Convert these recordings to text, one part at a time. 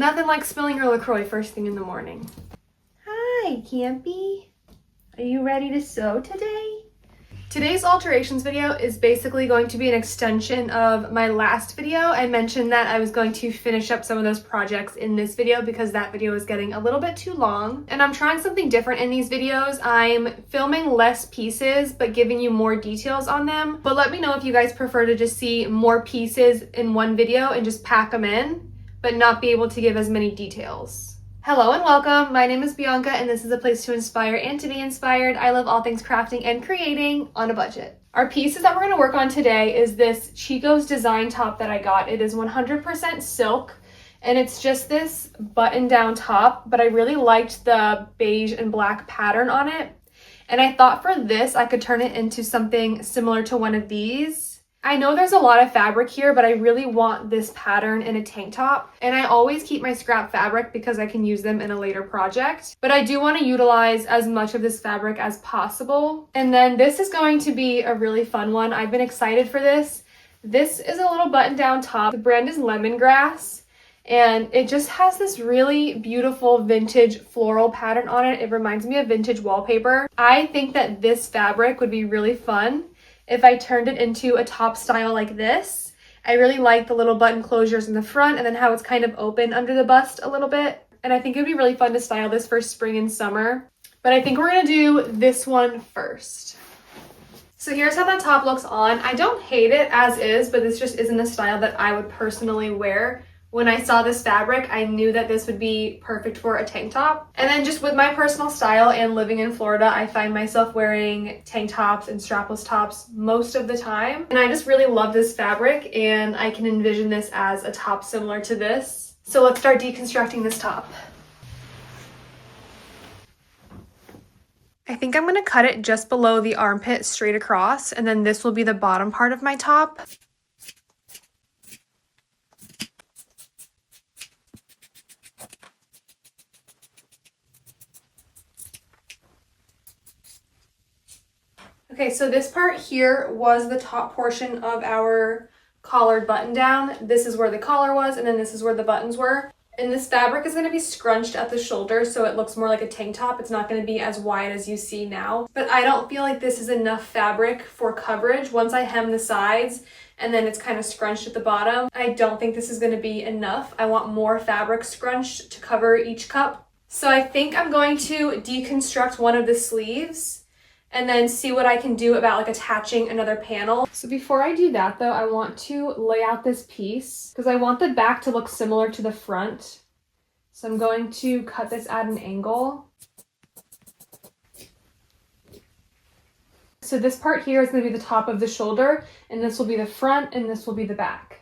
Nothing like spilling your LaCroix first thing in the morning. Hi, Campy. Are you ready to sew today? Today's alterations video is basically going to be an extension of my last video. I mentioned that I was going to finish up some of those projects in this video because that video is getting a little bit too long. And I'm trying something different in these videos. I'm filming less pieces, but giving you more details on them. But let me know if you guys prefer to just see more pieces in one video and just pack them in, but not be able to give as many details. Hello and welcome. My name is Bianca and this is a place to inspire and to be inspired. I love all things crafting and creating on a budget. Our pieces that we're going to work on today is this Chico's design top that I got. It is 100% silk and it's just this button down top, but I really liked the beige and black pattern on it. And I thought for this, I could turn it into something similar to one of these. I know there's a lot of fabric here, but I really want this pattern in a tank top. And I always keep my scrap fabric because I can use them in a later project. But I do want to utilize as much of this fabric as possible. And then this is going to be a really fun one. I've been excited for this. This is a little button down top. The brand is Lemongrass. And it just has this really beautiful vintage floral pattern on it. It reminds me of vintage wallpaper. I think that this fabric would be really fun if I turned it into a top style like this. I really like the little button closures in the front and then how it's kind of open under the bust a little bit. And I think it would be really fun to style this for spring and summer. But I think we're gonna do this one first. So here's how that top looks on. I don't hate it as is, but this just isn't a style that I would personally wear. When I saw this fabric, I knew that this would be perfect for a tank top. And then just with my personal style and living in Florida, I find myself wearing tank tops and strapless tops most of the time. And I just really love this fabric and I can envision this as a top similar to this. So let's start deconstructing this top. I think I'm gonna cut it just below the armpit straight across, and then this will be the bottom part of my top. Okay, so this part here was the top portion of our collared button down. This is where the collar was, and then this is where the buttons were. And this fabric is going to be scrunched at the shoulder, so it looks more like a tank top. It's not going to be as wide as you see now. But I don't feel like this is enough fabric for coverage. Once I hem the sides, and then it's kind of scrunched at the bottom, I don't think this is going to be enough. I want more fabric scrunched to cover each cup. So I think I'm going to deconstruct one of the sleeves and then see what I can do about like attaching another panel. So before I do that though, I want to lay out this piece because I want the back to look similar to the front. So I'm going to cut this at an angle. So this part here is going to be the top of the shoulder, and this will be the front, and this will be the back.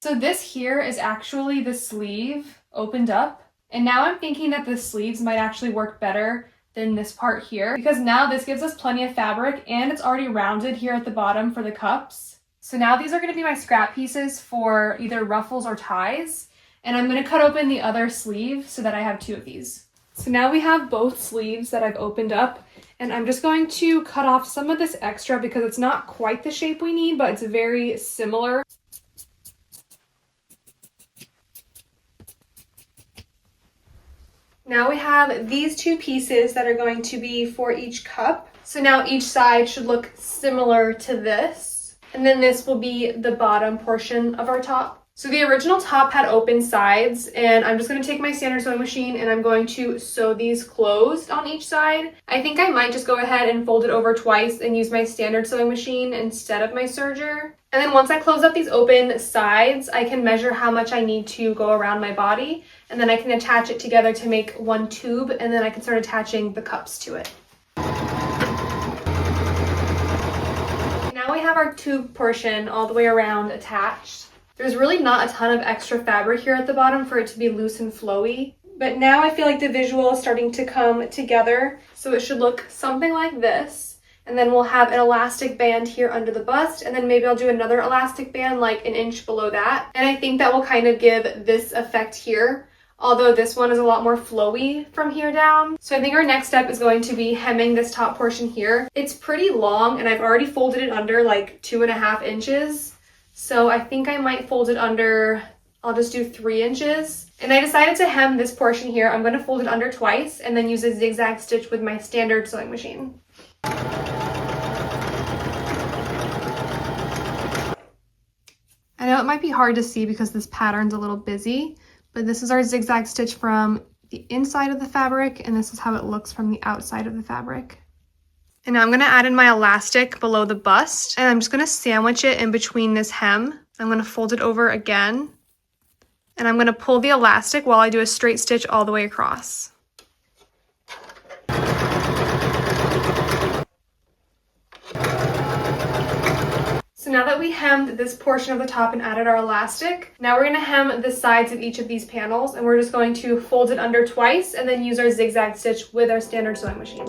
So this here is actually the sleeve opened up. And now I'm thinking that the sleeves might actually work better than this part here, because now this gives us plenty of fabric and it's already rounded here at the bottom for the cups. So now these are going to be my scrap pieces for either ruffles or ties, and I'm going to cut open the other sleeve so that I have two of these. So now we have both sleeves that I've opened up, and I'm just going to cut off some of this extra because it's not quite the shape we need, but it's very similar. Now we have these two pieces that are going to be for each cup. So now each side should look similar to this. And then this will be the bottom portion of our top. So the original top had open sides, and I'm just going to take my standard sewing machine and I'm going to sew these closed on each side. I think I might just go ahead and fold it over twice and use my standard sewing machine instead of my serger. And then once I close up these open sides, I can measure how much I need to go around my body, and then I can attach it together to make one tube, and then I can start attaching the cups to it. Now we have our tube portion all the way around attached. There's really not a ton of extra fabric here at the bottom for it to be loose and flowy, but now I feel like the visual is starting to come together, so it should look something like this. And then we'll have an elastic band here under the bust, and then maybe I'll do another elastic band like an inch below that. And I think that will kind of give this effect here, although this one is a lot more flowy from here down. So I think our next step is going to be hemming this top portion here. It's pretty long, and I've already folded it under like 2.5 inches. So I think I might fold it under I'll just do 3 inches. And I decided to hem this portion here. I'm going to fold it under twice and then use a zigzag stitch with my standard sewing machine. I know it might be hard to see because this pattern's a little busy, but this is our zigzag stitch from the inside of the fabric, and this is how it looks from the outside of the fabric. And now I'm gonna add in my elastic below the bust, and I'm just gonna sandwich it in between this hem. I'm gonna fold it over again, and I'm gonna pull the elastic while I do a straight stitch all the way across. So now that we hemmed this portion of the top and added our elastic, now we're going to hem the sides of each of these panels, and we're just going to fold it under twice and then use our zigzag stitch with our standard sewing machine.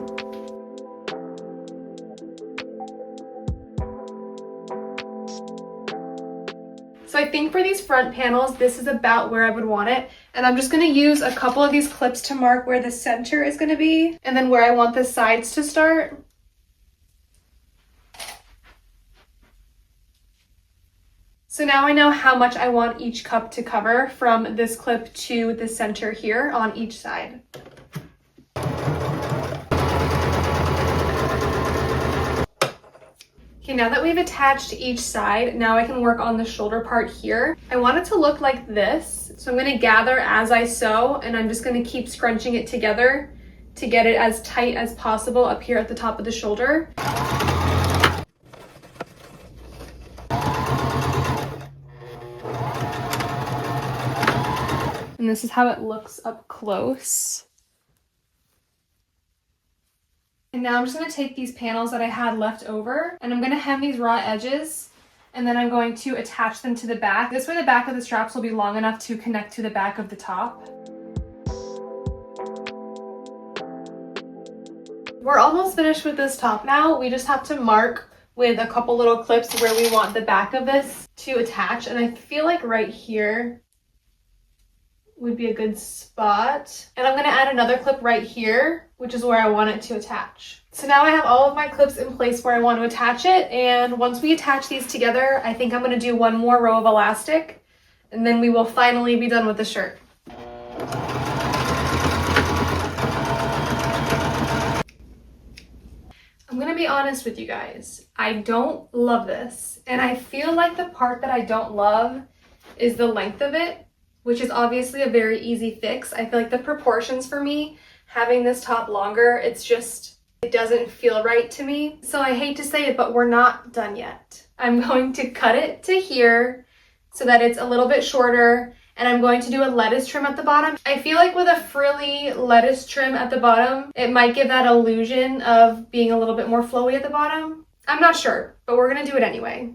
So I think for these front panels, this is about where I would want it. And I'm just going to use a couple of these clips to mark where the center is going to be and then where I want the sides to start. So now I know how much I want each cup to cover from this clip to the center here on each side. Okay, now that we've attached each side, now I can work on the shoulder part here. I want it to look like this. So I'm gonna gather as I sew, and I'm just gonna keep scrunching it together to get it as tight as possible up here at the top of the shoulder. And this is how it looks up close. And now I'm just going to take these panels that I had left over, and I'm going to hem these raw edges, and then I'm going to attach them to the back. This way the back of the straps will be long enough to connect to the back of the top. We're almost finished with this top now. We just have to mark with a couple little clips where we want the back of this to attach, and I feel like right here would be a good spot. And I'm going to add another clip right here, which is where I want it to attach. So now I have all of my clips in place where I want to attach it, and once we attach these together, I think I'm going to do one more row of elastic, and then we will finally be done with the shirt. I'm going to be honest with you guys. I don't love this, and I feel like the part that I don't love is the length of it, which is obviously a very easy fix. I feel like the proportions for me, having this top longer, it doesn't feel right to me. So I hate to say it, but we're not done yet. I'm going to cut it to here so that it's a little bit shorter, and I'm going to do a lettuce trim at the bottom. I feel like with a frilly lettuce trim at the bottom, it might give that illusion of being a little bit more flowy at the bottom. I'm not sure, but we're gonna do it anyway.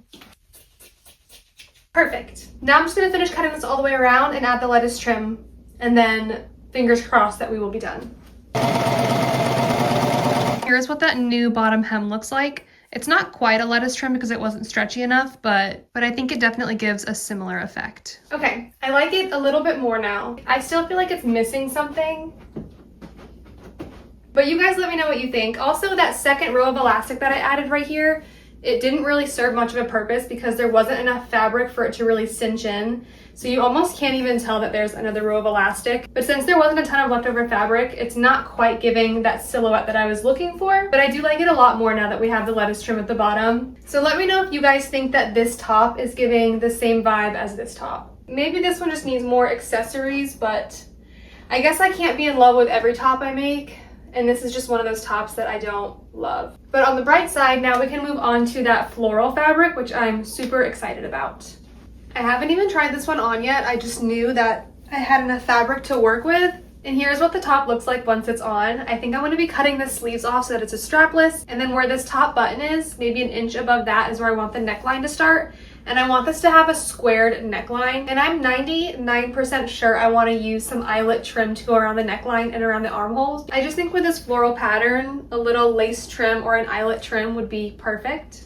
Perfect. Now I'm just going to finish cutting this all the way around and add the lettuce trim, and then fingers crossed that we will be done. Here's what that new bottom hem looks like. It's not quite a lettuce trim because it wasn't stretchy enough, but I think it definitely gives a similar effect. Okay, I like it a little bit more now. I still feel like it's missing something, but you guys let me know what you think. Also, that second row of elastic that I added right here, it didn't really serve much of a purpose because there wasn't enough fabric for it to really cinch in. So you almost can't even tell that there's another row of elastic. But since there wasn't a ton of leftover fabric, it's not quite giving that silhouette that I was looking for. But I do like it a lot more now that we have the lettuce trim at the bottom. So let me know if you guys think that this top is giving the same vibe as this top. Maybe this one just needs more accessories, but I guess I can't be in love with every top I make. And this is just one of those tops that I don't love. But on the bright side, now we can move on to that floral fabric, which I'm super excited about. I haven't even tried this one on yet. I just knew that I had enough fabric to work with. And here's what the top looks like once it's on. I think I'm going to be cutting the sleeves off so that it's a strapless. And then where this top button is, maybe an inch above that is where I want the neckline to start. And I want this to have a squared neckline. And I'm 99% sure I want to use some eyelet trim to go around the neckline and around the armholes. I just think with this floral pattern, a little lace trim or an eyelet trim would be perfect.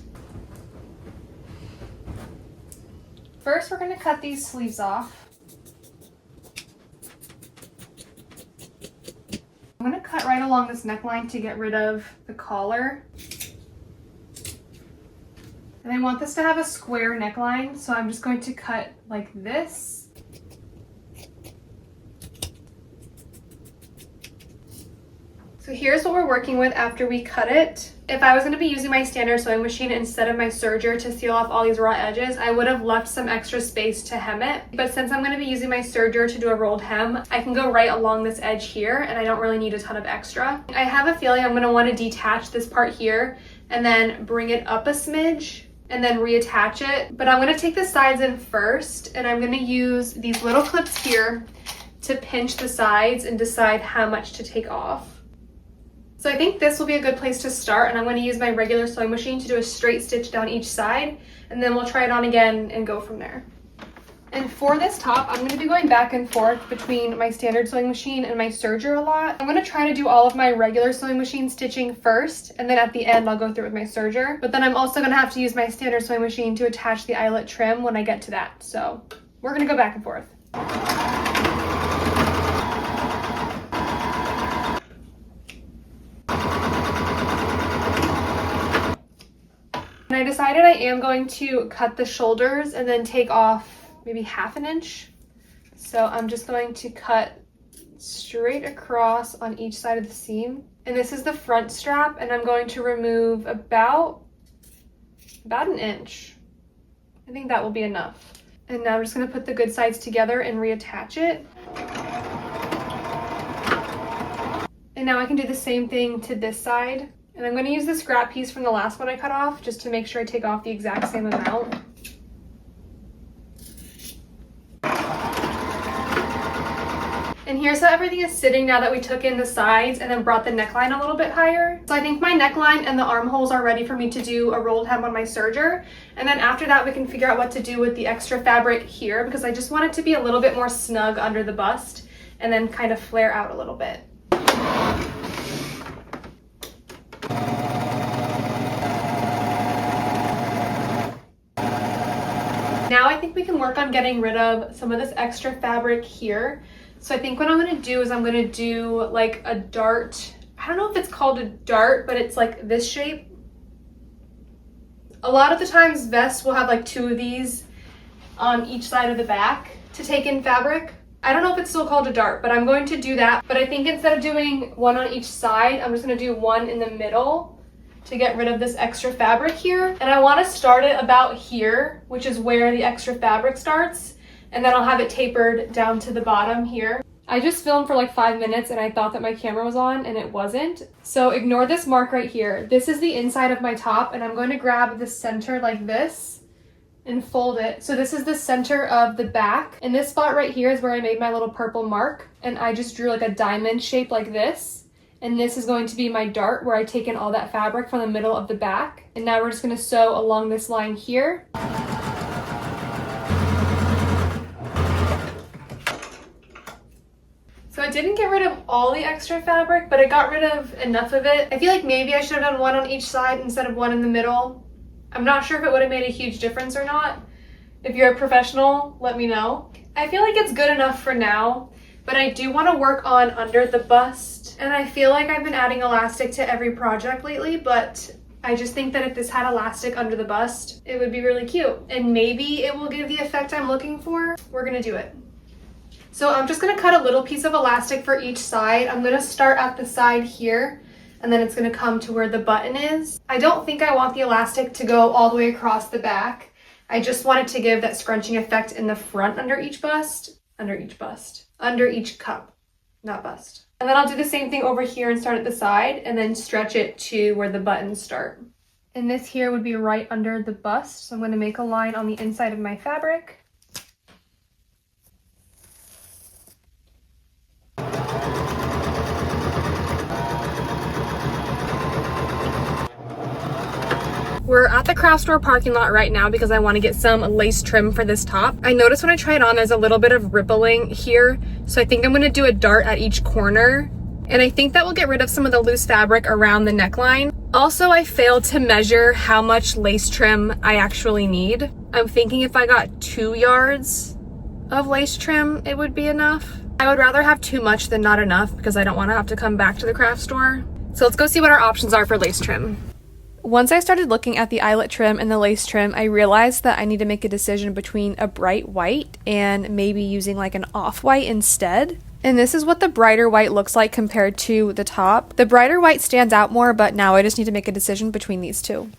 First, we're going to cut these sleeves off. I'm going to cut right along this neckline to get rid of the collar. And I want this to have a square neckline, so I'm just going to cut like this. So here's what we're working with after we cut it. If I was going to be using my standard sewing machine instead of my serger to seal off all these raw edges, I would have left some extra space to hem it. But since I'm going to be using my serger to do a rolled hem, I can go right along this edge here and I don't really need a ton of extra. I have a feeling I'm going to want to detach this part here and then bring it up a smidge and then reattach it. But I'm going to take the sides in first, and I'm going to use these little clips here to pinch the sides and decide how much to take off. So I think this will be a good place to start, and I'm going to use my regular sewing machine to do a straight stitch down each side, and then we'll try it on again and go from there. And for this top, I'm going to be going back and forth between my standard sewing machine and my serger a lot. I'm going to try to do all of my regular sewing machine stitching first, and then at the end I'll go through with my serger. But then I'm also going to have to use my standard sewing machine to attach the eyelet trim when I get to that. So we're going to go back and forth. And I decided I am going to cut the shoulders and then take off maybe 1/2 inch. So I'm just going to cut straight across on each side of the seam. And this is the front strap, and I'm going to remove about 1 inch. I think that will be enough. And now I'm just going to put the good sides together and reattach it. And now I can do the same thing to this side. And I'm going to use the scrap piece from the last one I cut off just to make sure I take off the exact same amount. And here's how everything is sitting now that we took in the sides and then brought the neckline a little bit higher. So I think my neckline and the armholes are ready for me to do a rolled hem on my serger. And then after that, we can figure out what to do with the extra fabric here, because I just want it to be a little bit more snug under the bust and then kind of flare out a little bit. Now I think we can work on getting rid of some of this extra fabric here. So I think what I'm going to do is I'm going to do like a dart. I don't know if it's called a dart, but it's like this shape. A lot of the times vests will have like 2 of these on each side of the back to take in fabric. I don't know if it's still called a dart, but I'm going to do that. But I think instead of doing 1 on each side, I'm just going to do 1 in the middle to get rid of this extra fabric here. And I want to start it about here, which is where the extra fabric starts. And then I'll have it tapered down to the bottom here. I just filmed for like 5 minutes and I thought that my camera was on and it wasn't. So ignore this mark right here. This is the inside of my top, and I'm going to grab the center like this and fold it. So this is the center of the back. And this spot right here is where I made my little purple mark. And I just drew like a diamond shape like this. And this is going to be my dart where I take in all that fabric from the middle of the back. And now we're just going to sew along this line here. So I didn't get rid of all the extra fabric, but I got rid of enough of it. I feel like maybe I should have done 1 on each side instead of 1 in the middle. I'm not sure if it would have made a huge difference or not. If you're a professional, let me know. I feel like it's good enough for now, but I do want to work on under the bust. And I feel like I've been adding elastic to every project lately, but I just think that if this had elastic under the bust, it would be really cute. And maybe it will give the effect I'm looking for. We're gonna do it. So I'm just gonna cut a little piece of elastic for each side. I'm gonna start at the side here, and then it's gonna come to where the button is. I don't think I want the elastic to go all the way across the back. I just want it to give that scrunching effect in the front under each cup, not bust. And then I'll do the same thing over here and start at the side and then stretch it to where the buttons start. And this here would be right under the bust. So I'm going to make a line on the inside of my fabric. We're at the craft store parking lot right now because I want to get some lace trim for this top. I noticed when I try it on, there's a little bit of rippling here. So I think I'm going to do a dart at each corner. And I think that will get rid of some of the loose fabric around the neckline. Also, I failed to measure how much lace trim I actually need. I'm thinking if I got 2 yards of lace trim, it would be enough. I would rather have too much than not enough because I don't want to have to come back to the craft store. So let's go see what our options are for lace trim. Once I started looking at the eyelet trim and the lace trim, I realized that I need to make a decision between a bright white and maybe using like an off-white instead. And this is what the brighter white looks like compared to the top. The brighter white stands out more, but now I just need to make a decision between these two.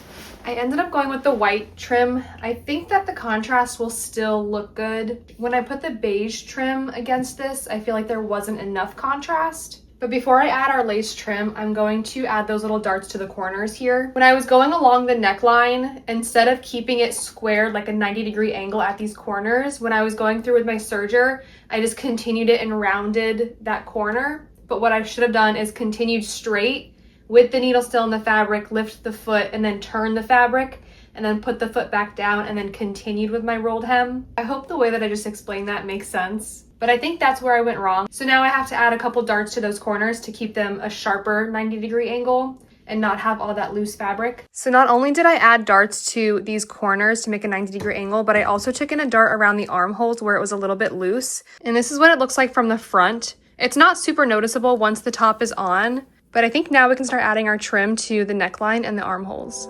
I ended up going with the white trim. I think that the contrast will still look good. When I put the beige trim against this, I feel like there wasn't enough contrast. But before I add our lace trim, I'm going to add those little darts to the corners here. When I was going along the neckline, instead of keeping it squared like a 90-degree angle at these corners, when I was going through with my serger, I just continued it and rounded that corner. But what I should have done is continued straight with the needle still in the fabric, lift the foot and then turn the fabric and then put the foot back down and then continued with my rolled hem. I hope the way that I just explained that makes sense. But I think that's where I went wrong. So now I have to add a couple darts to those corners to keep them a sharper 90-degree angle and not have all that loose fabric. So not only did I add darts to these corners to make a 90-degree angle, but I also took in a dart around the armholes where it was a little bit loose. And this is what it looks like from the front. It's not super noticeable once the top is on, but I think now we can start adding our trim to the neckline and the armholes.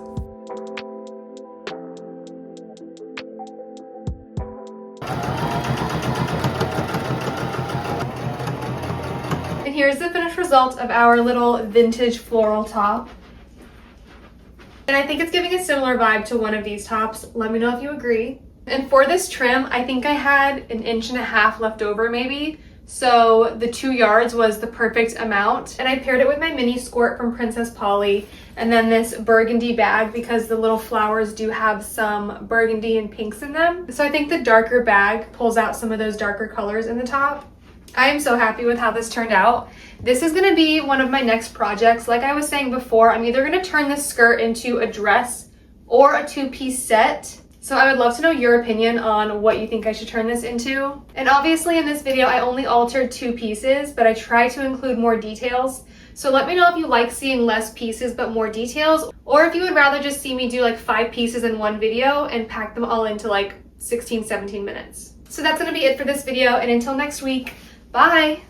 And here's the finished result of our little vintage floral top. And I think it's giving a similar vibe to one of these tops. Let me know if you agree. And for this trim, I think I had 1.5 inches left over maybe. So the 2 yards was the perfect amount. And I paired it with my mini skirt from Princess Polly and then this burgundy bag because the little flowers do have some burgundy and pinks in them. So I think the darker bag pulls out some of those darker colors in the top. I am so happy with how this turned out. This is gonna be one of my next projects. Like I was saying before, I'm either gonna turn this skirt into a dress or a two-piece set. So I would love to know your opinion on what you think I should turn this into. And obviously in this video, I only altered 2 pieces, but I tried to include more details. So let me know if you like seeing less pieces but more details, or if you would rather just see me do like 5 pieces in one video and pack them all into like 16, 17 minutes. So that's gonna be it for this video, and until next week, bye!